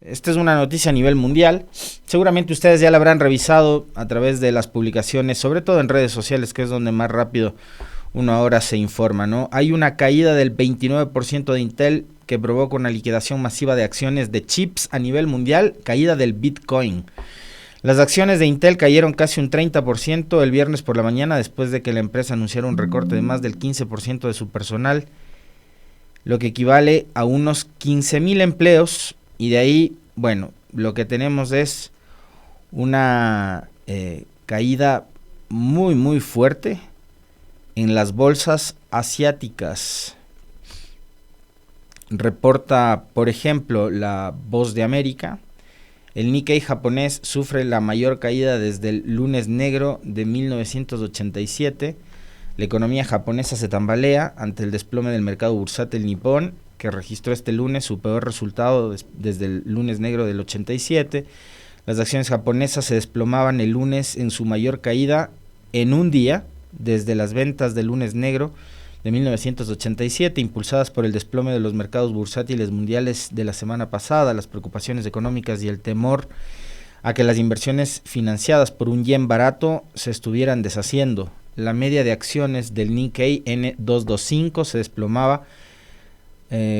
esta es una noticia a nivel mundial. Seguramente ustedes ya la habrán revisado a través de las publicaciones, sobre todo en redes sociales, que es donde más rápido uno ahora se informa, ¿no? Hay una caída del 29% de Intel que provoca una liquidación masiva de acciones de chips a nivel mundial, caída del Bitcoin. Las acciones de Intel cayeron casi un 30% el viernes por la mañana después de que la empresa anunciara un recorte de más del 15% de su personal, lo que equivale a unos 15,000 empleos, y de ahí, bueno, lo que tenemos es una caída muy, muy fuerte en las bolsas asiáticas. Reporta, por ejemplo, La Voz de América. El Nikkei japonés sufre la mayor caída desde el lunes negro de 1987. La economía japonesa se tambalea ante el desplome del mercado bursátil nipón, que registró este lunes su peor resultado desde el lunes negro del 87. Las acciones japonesas se desplomaban el lunes en su mayor caída en un día, desde las ventas del lunes negro de 1987, impulsadas por el desplome de los mercados bursátiles mundiales de la semana pasada, las preocupaciones económicas y el temor a que las inversiones financiadas por un yen barato se estuvieran deshaciendo. La media de acciones del Nikkei N225 se desplomaba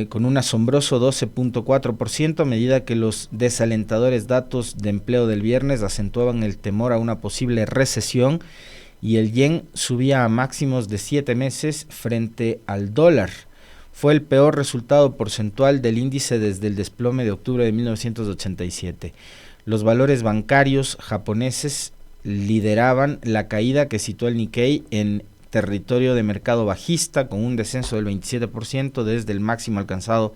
con un asombroso 12.4%, a medida que los desalentadores datos de empleo del viernes acentuaban el temor a una posible recesión, y el yen subía a máximos de 7 meses frente al dólar. Fue el peor resultado porcentual del índice desde el desplome de octubre de 1987. Los valores bancarios japoneses lideraban la caída, que situó el Nikkei en territorio de mercado bajista, con un descenso del 27% desde el máximo alcanzado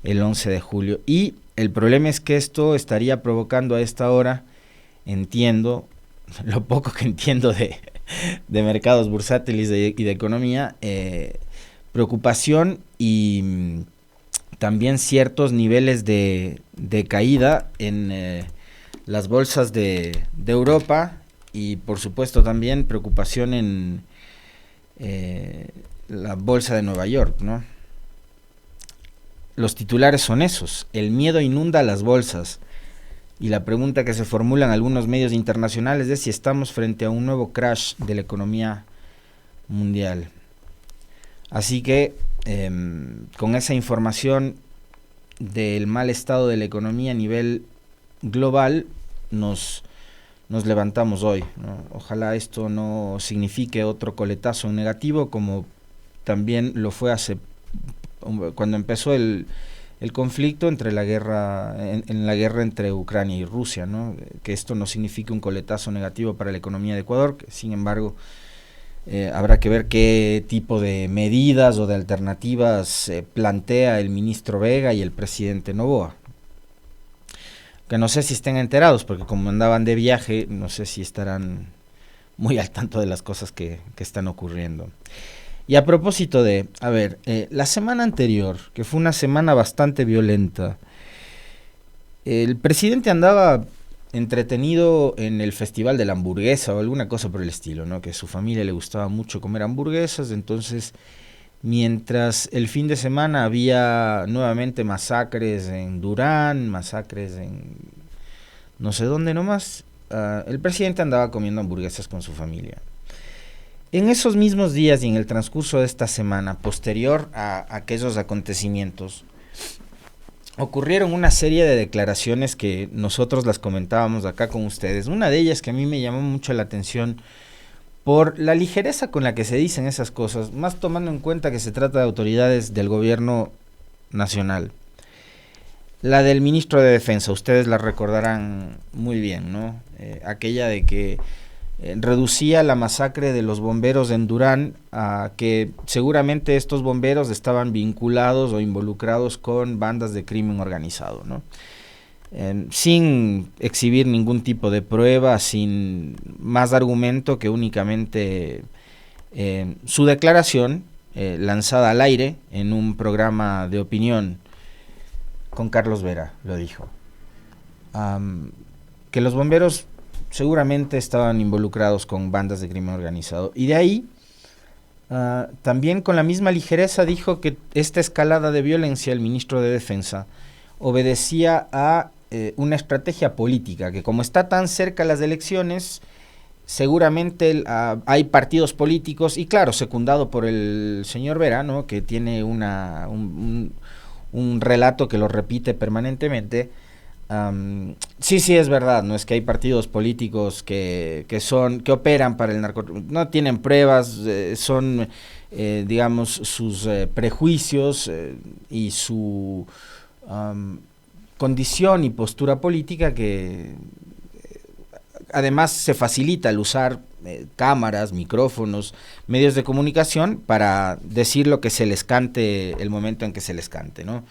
el 11 de julio. Y el problema es que esto estaría provocando a esta hora, entiendo, lo poco que entiendo de mercados bursátiles y de economía, preocupación y también ciertos niveles de caída en las bolsas de Europa, y por supuesto también preocupación en la bolsa de Nueva York, ¿no? Los titulares son esos: el miedo inunda las bolsas. Y la pregunta que se formula en algunos medios internacionales es si estamos frente a un nuevo crash de la economía mundial. Así que con esa información del mal estado de la economía a nivel global nos levantamos hoy, ¿no? Ojalá esto no signifique otro coletazo negativo, como también lo fue cuando empezó el conflicto entre la guerra entre Ucrania y Rusia, ¿no? Que esto no signifique un coletazo negativo para la economía de Ecuador, que sin embargo habrá que ver qué tipo de medidas o de alternativas plantea el ministro Vega y el presidente Noboa, que no sé si estén enterados, porque como andaban de viaje, no sé si estarán muy al tanto de las cosas que están ocurriendo. Y a propósito de, la semana anterior, que fue una semana bastante violenta, el presidente andaba entretenido en el Festival de la Hamburguesa o alguna cosa por el estilo, ¿no? Que a su familia le gustaba mucho comer hamburguesas, entonces mientras el fin de semana había nuevamente masacres en Durán, masacres en no sé dónde nomás, el presidente andaba comiendo hamburguesas con su familia. En esos mismos días y en el transcurso de esta semana, posterior a aquellos acontecimientos, ocurrieron una serie de declaraciones que nosotros las comentábamos acá con ustedes. Una de ellas que a mí me llamó mucho la atención por la ligereza con la que se dicen esas cosas, más tomando en cuenta que se trata de autoridades del gobierno nacional. La del ministro de Defensa, ustedes la recordarán muy bien, ¿no? Aquella de que reducía la masacre de los bomberos en Durán a que seguramente estos bomberos estaban vinculados o involucrados con bandas de crimen organizado, ¿no? Sin exhibir ningún tipo de prueba, sin más argumento que únicamente su declaración lanzada al aire en un programa de opinión con Carlos Vera, lo dijo. Que los bomberos seguramente estaban involucrados con bandas de crimen organizado. Y de ahí, también con la misma ligereza dijo que esta escalada de violencia, el ministro de Defensa, obedecía a una estrategia política, que como está tan cerca las elecciones, seguramente hay partidos políticos, y claro, secundado por el señor Vera, ¿no?, que tiene un relato que lo repite permanentemente. Sí, es verdad, no es que hay partidos políticos que operan para el narcotráfico, no tienen pruebas, son digamos sus prejuicios y su condición y postura política, que además se facilita el usar cámaras, micrófonos, medios de comunicación para decir lo que se les cante el momento en que se les cante, ¿no?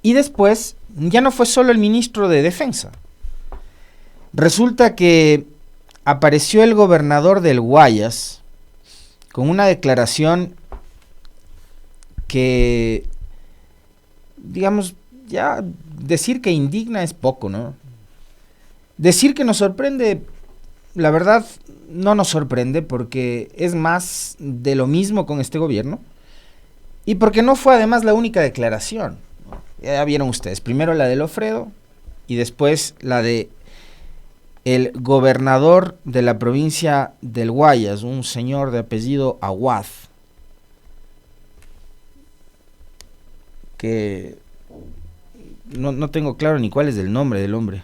Y después, ya no fue solo el ministro de Defensa. Resulta que apareció el gobernador del Guayas con una declaración que, digamos, ya decir que indigna es poco, ¿no? Decir que nos sorprende, la verdad, no nos sorprende, porque es más de lo mismo con este gobierno, y porque no fue además la única declaración. Ya vieron ustedes, primero la de Lofredo y después la de el gobernador de la provincia del Guayas, un señor de apellido Aguad, que no tengo claro ni cuál es el nombre del hombre.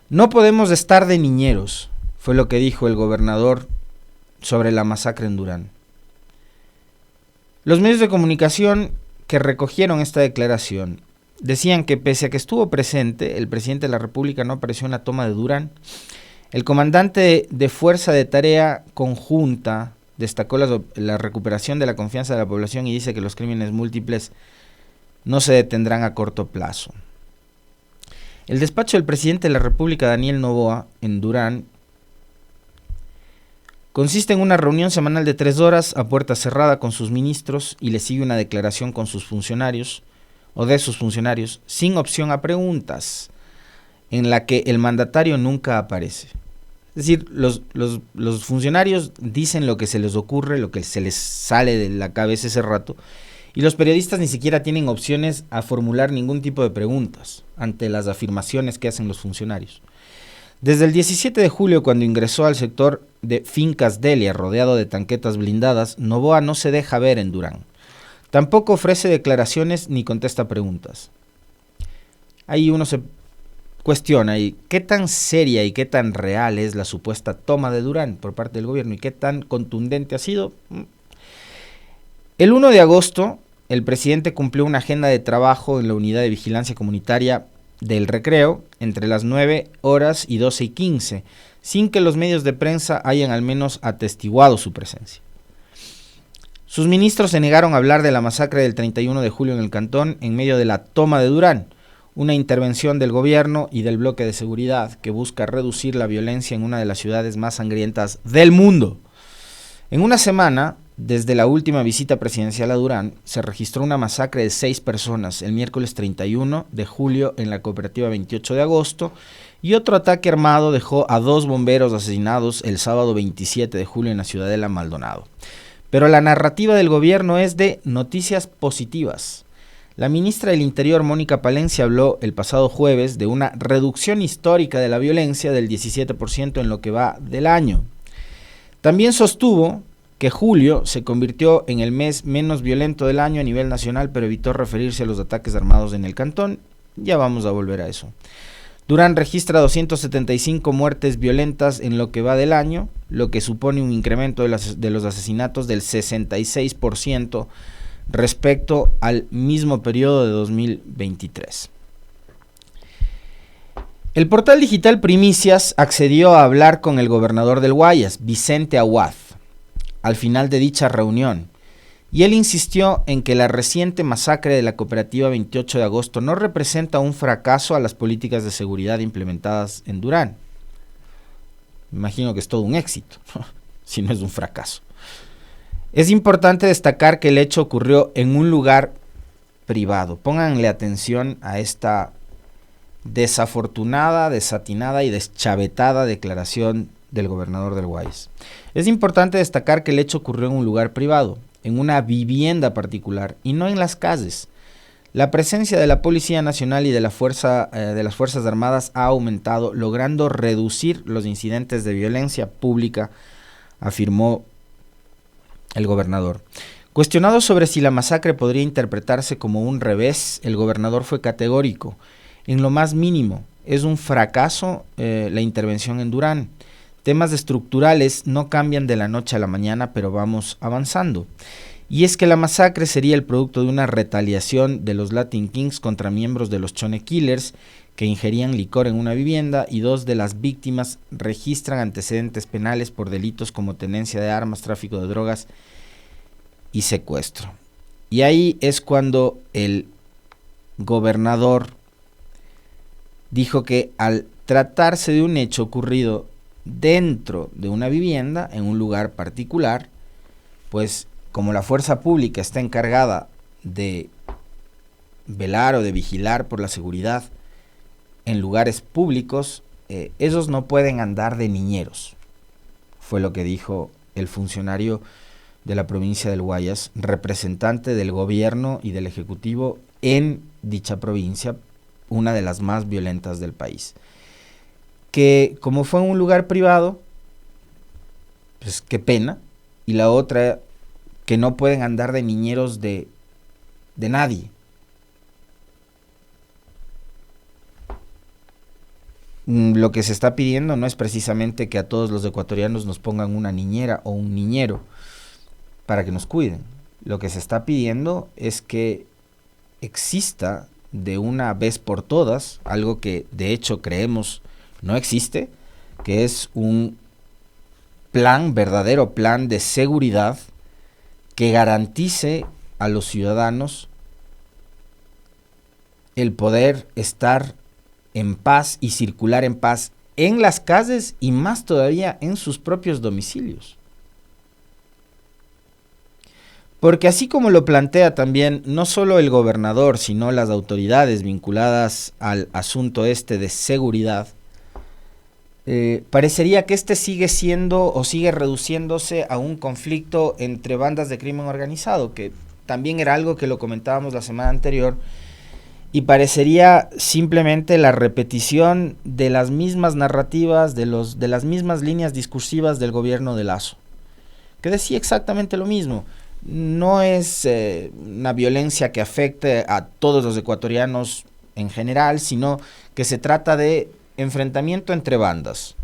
No podemos estar de niñeros, fue lo que dijo el gobernador sobre la masacre en Durán. Los medios de comunicación que recogieron esta declaración decían que pese a que estuvo presente, el presidente de la República no apareció en la toma de Durán. El comandante de Fuerza de Tarea Conjunta destacó la recuperación de la confianza de la población y dice que los crímenes múltiples no se detendrán a corto plazo. El despacho del presidente de la República, Daniel Noboa, en Durán, consiste en una reunión semanal de 3 horas a puerta cerrada con sus ministros, y le sigue una declaración con sus funcionarios, o de sus funcionarios, sin opción a preguntas, en la que el mandatario nunca aparece. Es decir, los funcionarios dicen lo que se les ocurre, lo que se les sale de la cabeza ese rato, y los periodistas ni siquiera tienen opciones a formular ningún tipo de preguntas ante las afirmaciones que hacen los funcionarios. Desde el 17 de julio, cuando ingresó al sector de Fincas Delia, rodeado de tanquetas blindadas, Noboa no se deja ver en Durán. Tampoco ofrece declaraciones ni contesta preguntas. Ahí uno se cuestiona, ¿y qué tan seria y qué tan real es la supuesta toma de Durán por parte del gobierno? ¿Y qué tan contundente ha sido? El 1 de agosto, el presidente cumplió una agenda de trabajo en la Unidad de Vigilancia Comunitaria del Recreo entre las 9 horas y 12:15, sin que los medios de prensa hayan al menos atestiguado su presencia. Sus ministros se negaron a hablar de la masacre del 31 de julio en el Cantón en medio de la toma de Durán, una intervención del gobierno y del bloque de seguridad que busca reducir la violencia en una de las ciudades más sangrientas del mundo. En una semana, desde la última visita presidencial a Durán, se registró una masacre de 6 personas el miércoles 31 de julio en la cooperativa 28 de agosto, y otro ataque armado dejó a 2 bomberos asesinados el sábado 27 de julio en la Ciudadela Maldonado. Pero la narrativa del gobierno es de noticias positivas. La ministra del Interior, Mónica Palencia, habló el pasado jueves de una reducción histórica de la violencia del 17% en lo que va del año. También sostuvo que julio se convirtió en el mes menos violento del año a nivel nacional, pero evitó referirse a los ataques armados en el Cantón. Ya vamos a volver a eso. Durán registra 275 muertes violentas en lo que va del año, lo que supone un incremento de los asesinatos del 66% respecto al mismo periodo de 2023. El portal digital Primicias accedió a hablar con el gobernador del Guayas, Vicente Aguad, al final de dicha reunión, y él insistió en que la reciente masacre de la cooperativa 28 de agosto no representa un fracaso a las políticas de seguridad implementadas en Durán. Me imagino que es todo un éxito, si no es un fracaso. Es importante destacar que el hecho ocurrió en un lugar privado. Pónganle atención a esta desafortunada, desatinada y deschavetada declaración del gobernador del Guayas. Es importante destacar que el hecho ocurrió en un lugar privado. en una vivienda particular y no en las calles. La presencia de la Policía Nacional y de las Fuerzas Armadas ha aumentado, logrando reducir los incidentes de violencia pública, afirmó el gobernador. Cuestionado sobre si la masacre podría interpretarse como un revés, el gobernador fue categórico. En lo más mínimo, es un fracaso la intervención en Durán. Temas estructurales no cambian de la noche a la mañana, pero vamos avanzando. Y es que la masacre sería el producto de una retaliación de los Latin Kings contra miembros de los Chone Killers que ingerían licor en una vivienda, y 2 de las víctimas registran antecedentes penales por delitos como tenencia de armas, tráfico de drogas y secuestro. Y ahí es cuando el gobernador dijo que al tratarse de un hecho ocurrido dentro de una vivienda, en un lugar particular, pues como la fuerza pública está encargada de velar o de vigilar por la seguridad en lugares públicos, esos no pueden andar de niñeros, fue lo que dijo el funcionario de la provincia del Guayas, representante del gobierno y del ejecutivo en dicha provincia, una de las más violentas del país. Que como fue en un lugar privado, pues qué pena, y la otra, que no pueden andar de niñeros de nadie. Lo que se está pidiendo no es precisamente que a todos los ecuatorianos nos pongan una niñera o un niñero para que nos cuiden. Lo que se está pidiendo es que exista de una vez por todas, algo que de hecho creemos no existe, que es un verdadero plan de seguridad que garantice a los ciudadanos el poder estar en paz y circular en paz en las calles y más todavía en sus propios domicilios. Porque así como lo plantea también no solo el gobernador, sino las autoridades vinculadas al asunto de seguridad, parecería que sigue siendo o sigue reduciéndose a un conflicto entre bandas de crimen organizado, que también era algo que lo comentábamos la semana anterior, y parecería simplemente la repetición de las mismas narrativas, de las mismas líneas discursivas del gobierno de Lasso, que decía exactamente lo mismo. No es una violencia que afecte a todos los ecuatorianos en general, sino que se trata de enfrentamiento entre bandas,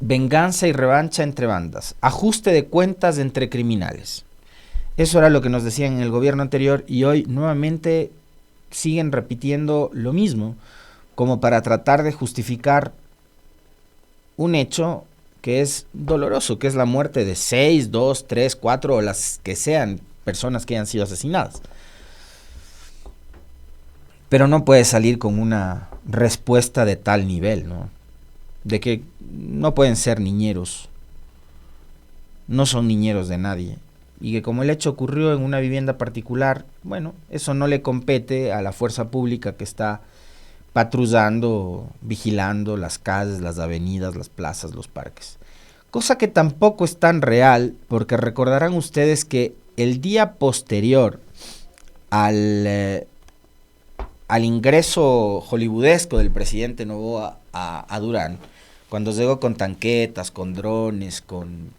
venganza y revancha entre bandas, ajuste de cuentas entre criminales. Eso era lo que nos decían en el gobierno anterior, y hoy nuevamente siguen repitiendo lo mismo, como para tratar de justificar un hecho que es doloroso, que es la muerte de 6, 2, 3, 4 o las que sean personas que hayan sido asesinadas. Pero no puede salir con una respuesta de tal nivel, ¿no? De que no pueden ser niñeros, no son niñeros de nadie, y que como el hecho ocurrió en una vivienda particular, bueno, eso no le compete a la fuerza pública que está patrullando, vigilando las calles, las avenidas, las plazas, los parques. Cosa que tampoco es tan real, porque recordarán ustedes que el día posterior al ingreso hollywoodesco del presidente Noboa a Durán, cuando llegó con tanquetas, con drones, con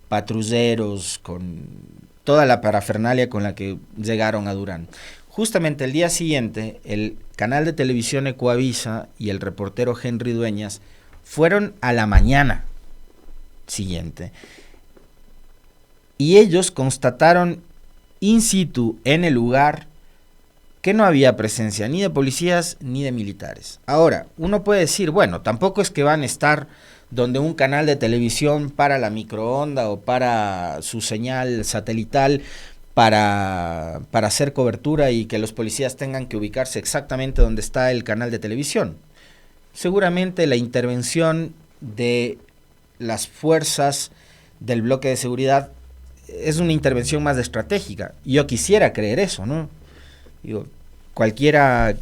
patrulleros, con toda la parafernalia con la que llegaron a Durán. Justamente el día siguiente, el canal de televisión Ecuavisa y el reportero Henry Dueñas fueron a la mañana siguiente, y ellos constataron in situ en el lugar que no había presencia ni de policías ni de militares. Ahora, uno puede decir, bueno, tampoco es que van a estar donde un canal de televisión para la microonda o para su señal satelital para hacer cobertura y que los policías tengan que ubicarse exactamente donde está el canal de televisión. Seguramente la intervención de las fuerzas del bloque de seguridad es una intervención más estratégica. Yo quisiera creer eso, ¿no? Digo, cualquiera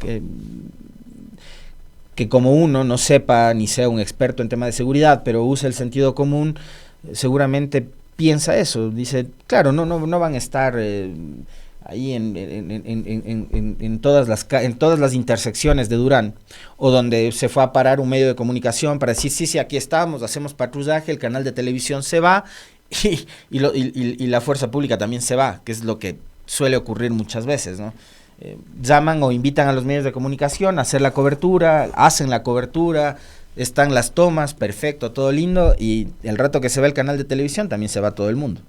que como uno no sepa ni sea un experto en tema de seguridad, pero use el sentido común, seguramente piensa eso. Dice, claro, no van a estar ahí en todas las intersecciones de Durán, o donde se fue a parar un medio de comunicación para decir, sí, aquí estamos, hacemos patrullaje, el canal de televisión se va y la fuerza pública también se va, que es lo que suele ocurrir muchas veces, ¿no? Llaman o invitan a los medios de comunicación a hacer la cobertura, hacen la cobertura, están las tomas, perfecto, todo lindo, y el rato que se va el canal de televisión también se va todo el mundo.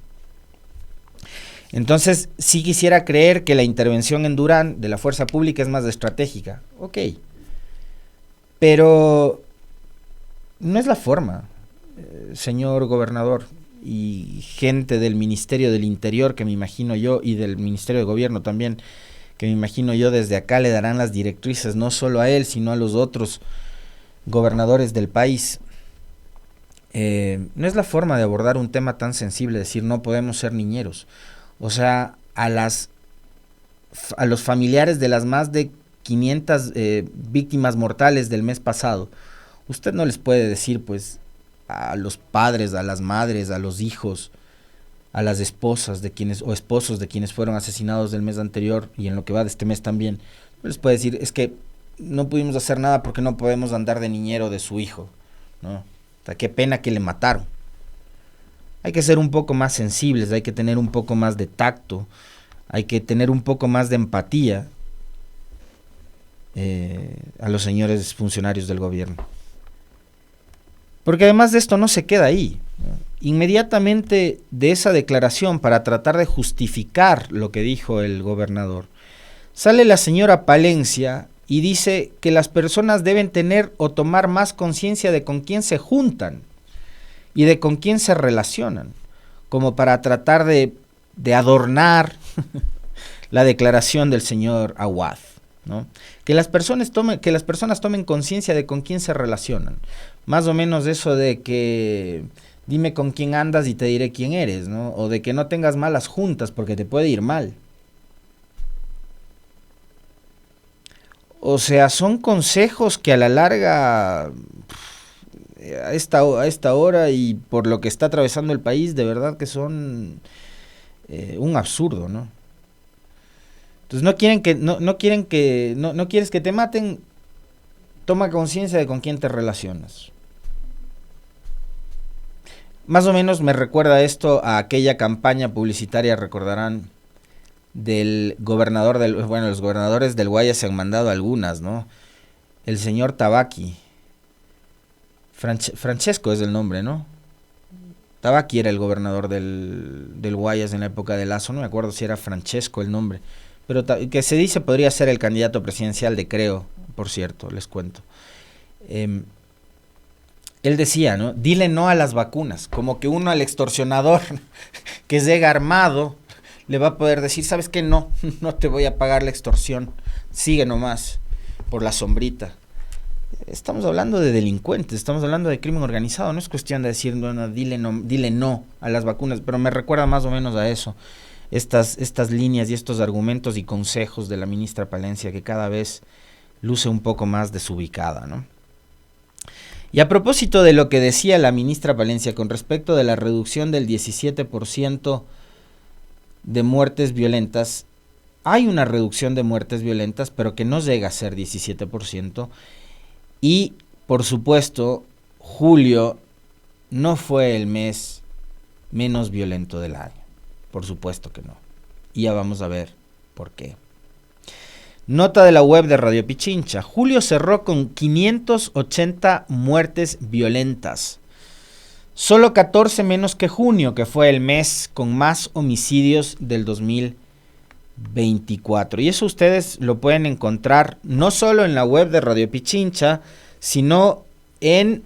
Entonces, sí quisiera creer que la intervención en Durán de la fuerza pública es más estratégica, ok, pero no es la forma, señor gobernador y gente del Ministerio del Interior, que me imagino yo, y del Ministerio de Gobierno también, que me imagino yo desde acá le darán las directrices, no solo a él, sino a los otros gobernadores del país. No es la forma de abordar un tema tan sensible, decir no podemos ser niñeros. O sea, a los familiares de las más de 500 víctimas mortales del mes pasado, usted no les puede decir, pues, a los padres, a las madres, a los hijos, a las esposas de quienes, o esposos de quienes fueron asesinados del mes anterior y en lo que va de este mes también, no les puede decir, es que no pudimos hacer nada porque no podemos andar de niñero de su hijo, ¿no? O sea, qué pena que le mataron. Hay que ser un poco más sensibles, hay que tener un poco más de tacto, hay que tener un poco más de empatía a los señores funcionarios del gobierno. Porque además de esto no se queda ahí, ¿no? Inmediatamente de esa declaración, para tratar de justificar lo que dijo el gobernador, sale la señora Palencia y dice que las personas deben tener o tomar más conciencia de con quién se juntan y de con quién se relacionan, como para tratar de adornar la declaración del señor Aguad, ¿no? Que las personas tomen conciencia de con quién se relacionan. Más o menos eso de que dime con quién andas y te diré quién eres, ¿no? O de que no tengas malas juntas porque te puede ir mal. O sea, son consejos que a la larga, a esta hora y por lo que está atravesando el país, de verdad que son un absurdo, ¿no? Entonces no quieres que te maten, toma conciencia de con quién te relacionas. Más o menos me recuerda esto a aquella campaña publicitaria, recordarán, del gobernador los gobernadores del Guayas se han mandado algunas, ¿no? El señor Tabaqui, Francesco es el nombre, ¿no? Tabaqui era el gobernador del Guayas en la época de Lazo, no me acuerdo si era Francesco el nombre, pero que se dice podría ser el candidato presidencial de Creo, por cierto, les cuento. Él decía, ¿no? Dile no a las vacunas, como que uno al extorsionador que llega armado le va a poder decir, ¿sabes qué? No te voy a pagar la extorsión, sigue nomás por la sombrita. Estamos hablando de delincuentes, estamos hablando de crimen organizado, no es cuestión de decir, dile no a las vacunas, pero me recuerda más o menos a eso, estas líneas y estos argumentos y consejos de la ministra Palencia, que cada vez luce un poco más desubicada, ¿no? Y a propósito de lo que decía la ministra Palencia con respecto de la reducción del 17% de muertes violentas, hay una reducción de muertes violentas, pero que no llega a ser 17%, y por supuesto, julio no fue el mes menos violento del año, por supuesto que no, y ya vamos a ver por qué. Nota de la web de Radio Pichincha. Julio cerró con 580 muertes violentas. Solo 14 menos que junio, que fue el mes con más homicidios del 2024. Y eso ustedes lo pueden encontrar no solo en la web de Radio Pichincha, sino en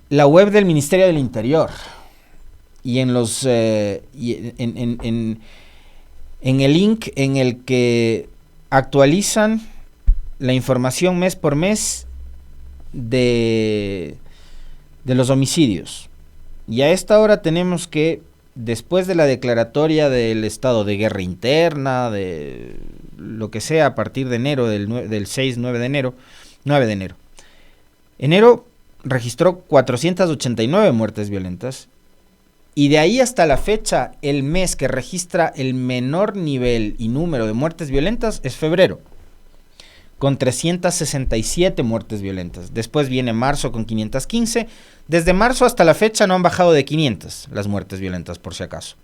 la web del Ministerio del Interior. Y en los en el link en el que actualizan la información mes por mes de los homicidios. Y a esta hora tenemos que, después de la declaratoria del estado de guerra interna, de lo que sea, a partir de enero, del 6, 9 de enero, 9 de enero. Enero registró 489 muertes violentas. Y de ahí hasta la fecha, el mes que registra el menor nivel y número de muertes violentas es febrero, con 367 muertes violentas. Después viene marzo con 515. Desde marzo hasta la fecha no han bajado de 500 las muertes violentas, por si acaso.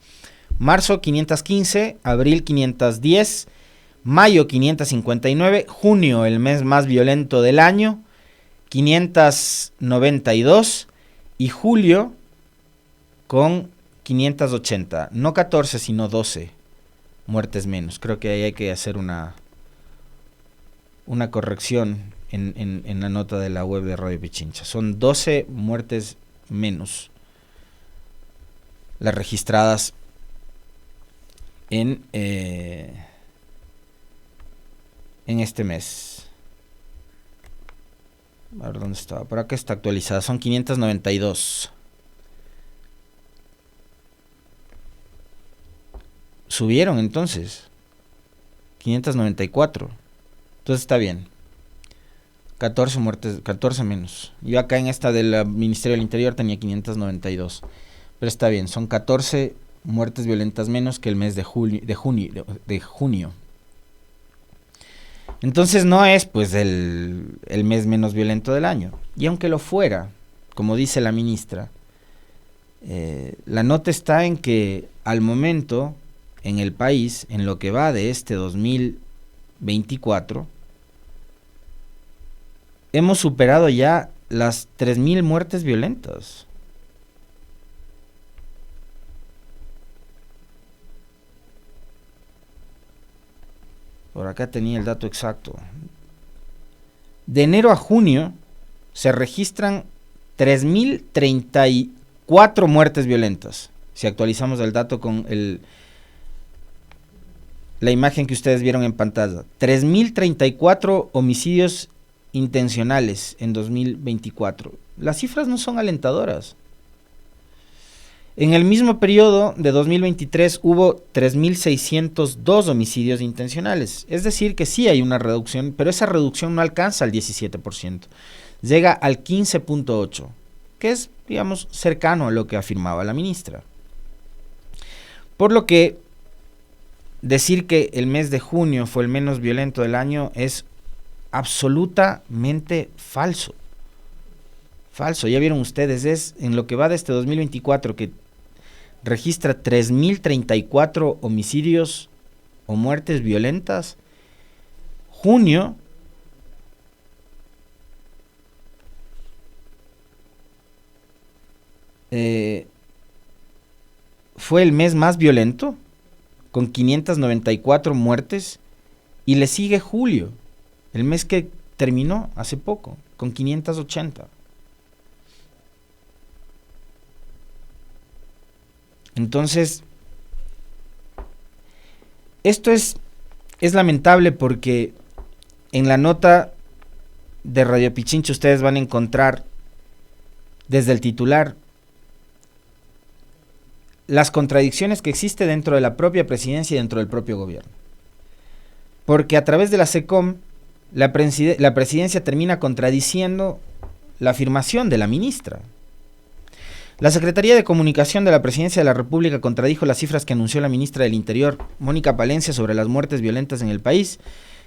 Marzo 515, abril 510, mayo 559, junio, el mes más violento del año, 592, y julio con 580, no 14 sino 12 muertes menos. Creo que ahí hay que hacer una corrección en la nota de la web de Radio Pichincha. Son 12 muertes menos las registradas en este mes. A ver dónde estaba. Por acá está actualizada. Son 592. Subieron entonces 594. Entonces está bien. 14 muertes, 14 menos. Yo acá en esta del Ministerio del Interior tenía 592. Pero está bien, son 14 muertes violentas menos que el mes de junio. Entonces no es pues el mes menos violento del año. Y aunque lo fuera, como dice la ministra, la nota está en que al momento en el país, en lo que va de este 2024, hemos superado ya las 3.000 muertes violentas. Por acá tenía el dato exacto. De enero a junio se registran 3.034 muertes violentas. Si actualizamos el dato con la imagen que ustedes vieron en pantalla. 3.034 homicidios intencionales en 2024. Las cifras no son alentadoras. En el mismo periodo de 2023 hubo 3.602 homicidios intencionales. Es decir, que sí hay una reducción, pero esa reducción no alcanza al 17%. Llega al 15.8%, que es, digamos, cercano a lo que afirmaba la ministra. Por lo que decir que el mes de junio fue el menos violento del año es absolutamente falso. Falso, ya vieron ustedes, es en lo que va de este 2024 que registra 3.034 homicidios o muertes violentas. Junio fue el mes más violento, con 594 muertes, y le sigue julio, el mes que terminó hace poco, con 580. Entonces, esto es lamentable porque en la nota de Radio Pichincha ustedes van a encontrar desde el titular las contradicciones que existen dentro de la propia presidencia y dentro del propio gobierno. Porque a través de la SECOM, la presidencia termina contradiciendo la afirmación de la ministra. La Secretaría de Comunicación de la Presidencia de la República contradijo las cifras que anunció la ministra del Interior, Mónica Palencia, sobre las muertes violentas en el país,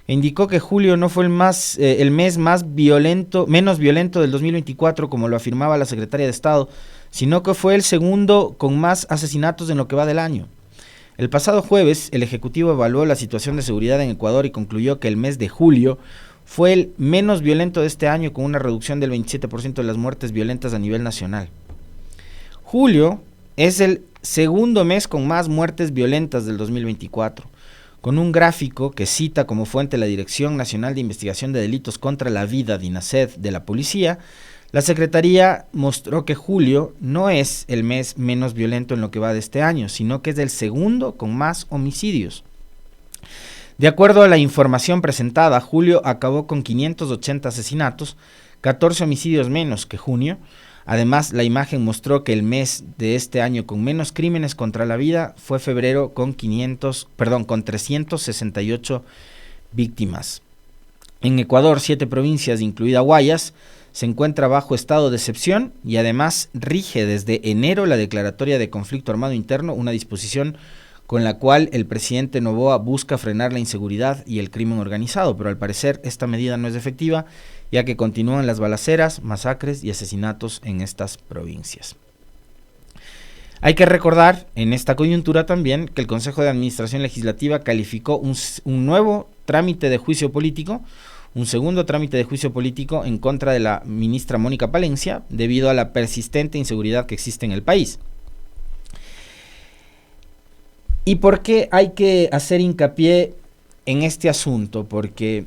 e indicó que julio no fue el mes más violento, menos violento del 2024, como lo afirmaba la Secretaría de Estado, sino que fue el segundo con más asesinatos en lo que va del año. El pasado jueves, el Ejecutivo evaluó la situación de seguridad en Ecuador y concluyó que el mes de julio fue el menos violento de este año, con una reducción del 27% de las muertes violentas a nivel nacional. Julio es el segundo mes con más muertes violentas del 2024, con un gráfico que cita como fuente la Dirección Nacional de Investigación de Delitos contra la Vida, DINASED, de la Policía. La Secretaría mostró que julio no es el mes menos violento en lo que va de este año, sino que es el segundo con más homicidios. De acuerdo a la información presentada, julio acabó con 580 asesinatos, 14 homicidios menos que junio. Además, la imagen mostró que el mes de este año con menos crímenes contra la vida fue febrero con 368 víctimas. En Ecuador, 7 provincias, incluida Guayas, se encuentra bajo estado de excepción y además rige desde enero la declaratoria de conflicto armado interno, una disposición con la cual el presidente Noboa busca frenar la inseguridad y el crimen organizado, pero al parecer esta medida no es efectiva, ya que continúan las balaceras, masacres y asesinatos en estas provincias. Hay que recordar en esta coyuntura también que el Consejo de Administración Legislativa calificó un nuevo trámite de juicio político, un segundo trámite de juicio político en contra de la ministra Mónica Palencia, debido a la persistente inseguridad que existe en el país. ¿Y por qué hay que hacer hincapié en este asunto? Porque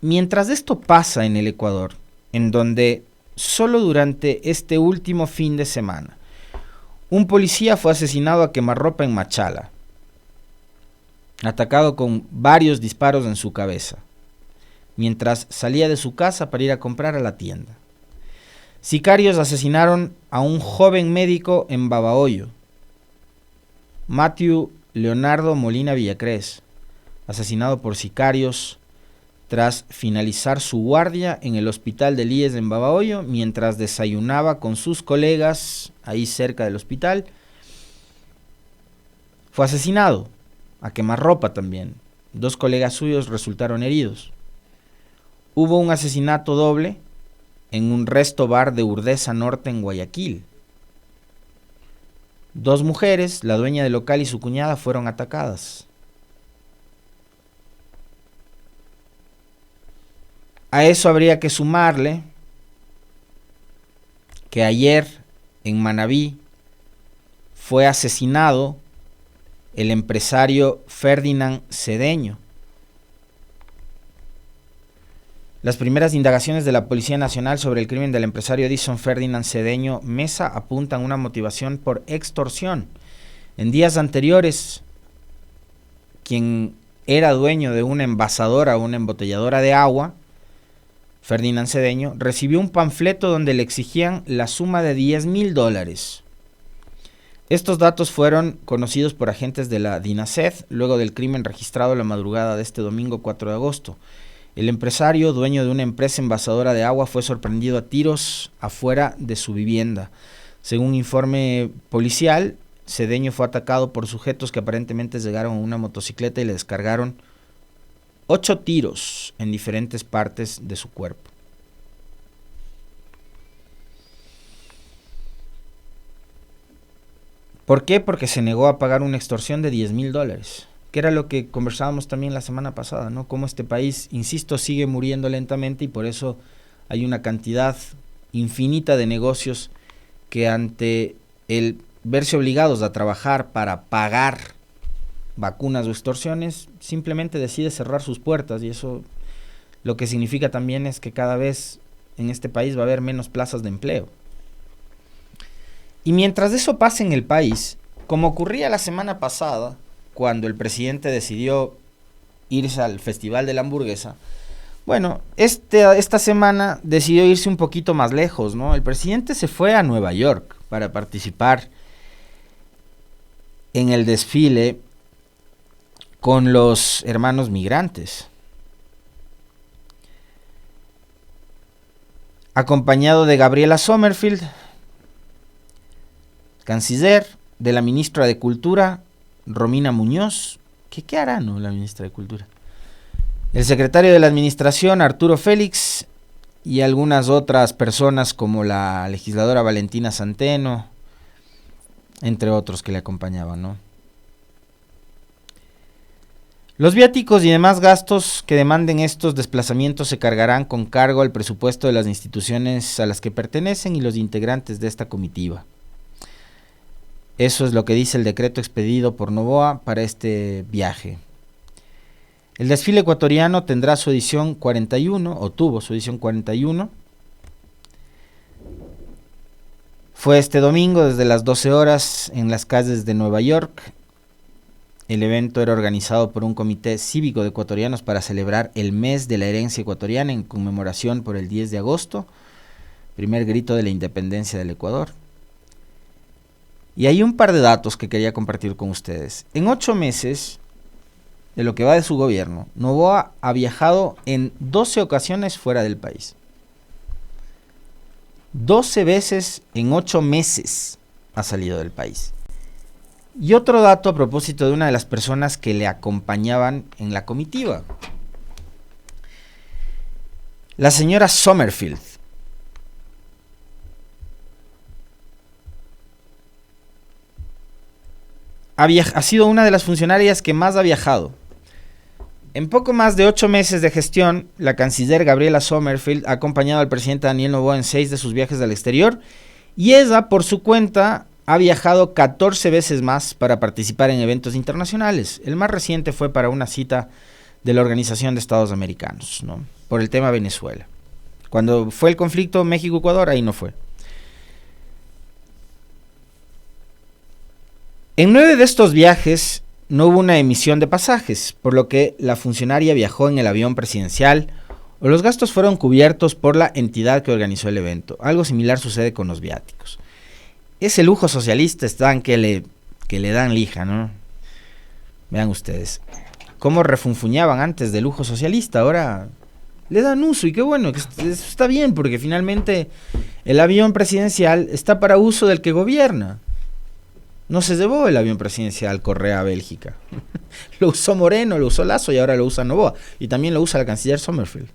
mientras esto pasa en el Ecuador, en donde solo durante este último fin de semana, un policía fue asesinado a quemarropa en Machala, atacado con varios disparos en su cabeza, mientras salía de su casa para ir a comprar a la tienda. Sicarios asesinaron a un joven médico en Babahoyo. Matthew Leonardo Molina Villacrés, asesinado por sicarios tras finalizar su guardia en el hospital del IES en Babahoyo, mientras desayunaba con sus colegas ahí cerca del hospital. Fue asesinado a quemarropa también. 2 colegas suyos resultaron heridos. Hubo un asesinato doble en un resto bar de Urdesa Norte en Guayaquil. 2 mujeres, la dueña del local y su cuñada, fueron atacadas. A eso habría que sumarle que ayer en Manabí fue asesinado el empresario Ferdinand Cedeño. Las primeras indagaciones de la Policía Nacional sobre el crimen del empresario Edison Ferdinand Cedeño Mesa apuntan a una motivación por extorsión. En días anteriores, quien era dueño de una envasadora o una embotelladora de agua, Ferdinand Cedeño, recibió un panfleto donde le exigían la suma de $10,000. Estos datos fueron conocidos por agentes de la DINASED luego del crimen registrado la madrugada de este domingo 4 de agosto. El empresario, dueño de una empresa envasadora de agua, fue sorprendido a tiros afuera de su vivienda. Según informe policial, Cedeño fue atacado por sujetos que aparentemente llegaron a una motocicleta y le descargaron 8 tiros en diferentes partes de su cuerpo. ¿Por qué? Porque se negó a pagar una extorsión de $10,000. Que era lo que conversábamos también la semana pasada, ¿no? Cómo este país, insisto, sigue muriendo lentamente y por eso hay una cantidad infinita de negocios que ante el verse obligados a trabajar para pagar vacunas o extorsiones, simplemente decide cerrar sus puertas, y eso lo que significa también es que cada vez en este país va a haber menos plazas de empleo. Y mientras eso pase en el país, como ocurría la semana pasada, cuando el presidente decidió irse al Festival de la Hamburguesa, bueno, esta semana decidió irse un poquito más lejos, ¿no? El presidente se fue a Nueva York para participar en el desfile con los hermanos migrantes, acompañado de Gabriela Sommerfield, canciller, de la ministra de Cultura, Romina Muñoz. ¿Qué hará, no, la ministra de Cultura? El secretario de la Administración, Arturo Félix, y algunas otras personas como la legisladora Valentina Centeno, entre otros que le acompañaban, ¿no? Los viáticos y demás gastos que demanden estos desplazamientos se cargarán con cargo al presupuesto de las instituciones a las que pertenecen y los integrantes de esta comitiva. Eso es lo que dice el decreto expedido por Noboa para este viaje. El desfile ecuatoriano tendrá su edición 41, o tuvo su edición 41. Fue este domingo desde las 12 horas en las calles de Nueva York. El evento era organizado por un comité cívico de ecuatorianos para celebrar el mes de la herencia ecuatoriana en conmemoración por el 10 de agosto, primer grito de la independencia del Ecuador. Y hay un par de datos que quería compartir con ustedes. En 8 meses de lo que va de su gobierno, Noboa ha viajado en 12 ocasiones fuera del país. 12 veces en 8 meses ha salido del país. Y otro dato a propósito de una de las personas que le acompañaban en la comitiva. La señora Sommerfield. Ha sido una de las funcionarias que más ha viajado. En poco más de 8 meses de gestión, la canciller Gabriela Sommerfield ha acompañado al presidente Daniel Noboa en 6 de sus viajes al exterior y ella, por su cuenta, ha viajado 14 veces más para participar en eventos internacionales. El más reciente fue para una cita de la Organización de Estados Americanos, ¿no? Por el tema Venezuela. Cuando fue el conflicto México-Ecuador, ahí no fue. En 9 de estos viajes no hubo una emisión de pasajes, por lo que la funcionaria viajó en el avión presidencial o los gastos fueron cubiertos por la entidad que organizó el evento. Algo similar sucede con los viáticos. Ese lujo socialista están que le dan lija, ¿no? Vean ustedes cómo refunfuñaban antes de lujo socialista, ahora le dan uso y qué bueno, que está bien porque finalmente el avión presidencial está para uso del que gobierna. No se llevó el avión presidencial Correa a Bélgica. Lo usó Moreno, lo usó Lasso y ahora lo usa Noboa. Y también lo usa la canciller Sommerfield.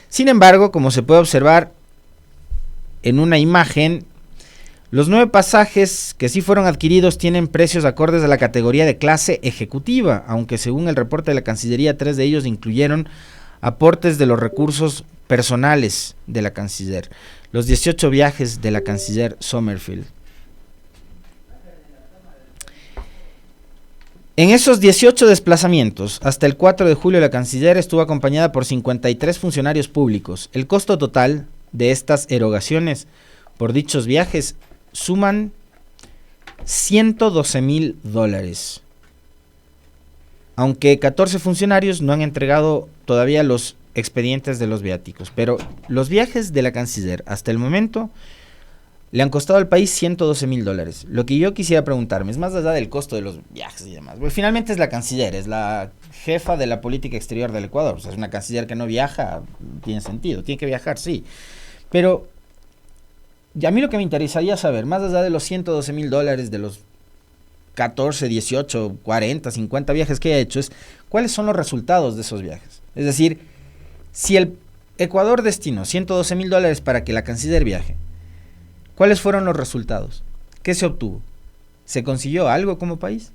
Sin embargo, como se puede observar en una imagen, los 9 pasajes que sí fueron adquiridos tienen precios acordes a la categoría de clase ejecutiva, aunque según el reporte de la Cancillería, 3 de ellos incluyeron aportes de los recursos personales de la canciller. Los 18 viajes de la canciller Sommerfield. En esos 18 desplazamientos, hasta el 4 de julio la canciller estuvo acompañada por 53 funcionarios públicos. El costo total de estas erogaciones por dichos viajes suman $112,000. Aunque 14 funcionarios no han entregado todavía los expedientes de los viáticos. Pero los viajes de la canciller hasta el momento le han costado al país $112,000. Lo que yo quisiera preguntarme es más allá del costo de los viajes y demás. Pues finalmente es la canciller, es la jefa de la política exterior del Ecuador. O sea, es una canciller que no viaja, tiene sentido. Tiene que viajar, sí. Pero a mí lo que me interesaría saber, más allá de los $112,000, de los 14, 18, 40, 50 viajes que ha hecho, es cuáles son los resultados de esos viajes. Es decir, si el Ecuador destinó $112,000 para que la canciller viaje, ¿cuáles fueron los resultados? ¿Qué se obtuvo? ¿Se consiguió algo como país?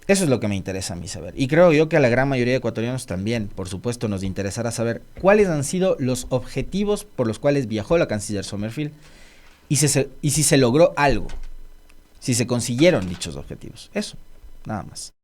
Eso es lo que me interesa a mí saber. Y creo yo que a la gran mayoría de ecuatorianos también, por supuesto, nos interesará saber cuáles han sido los objetivos por los cuales viajó la canciller Sommerfield y si se logró algo, si se consiguieron dichos objetivos. Eso, nada más.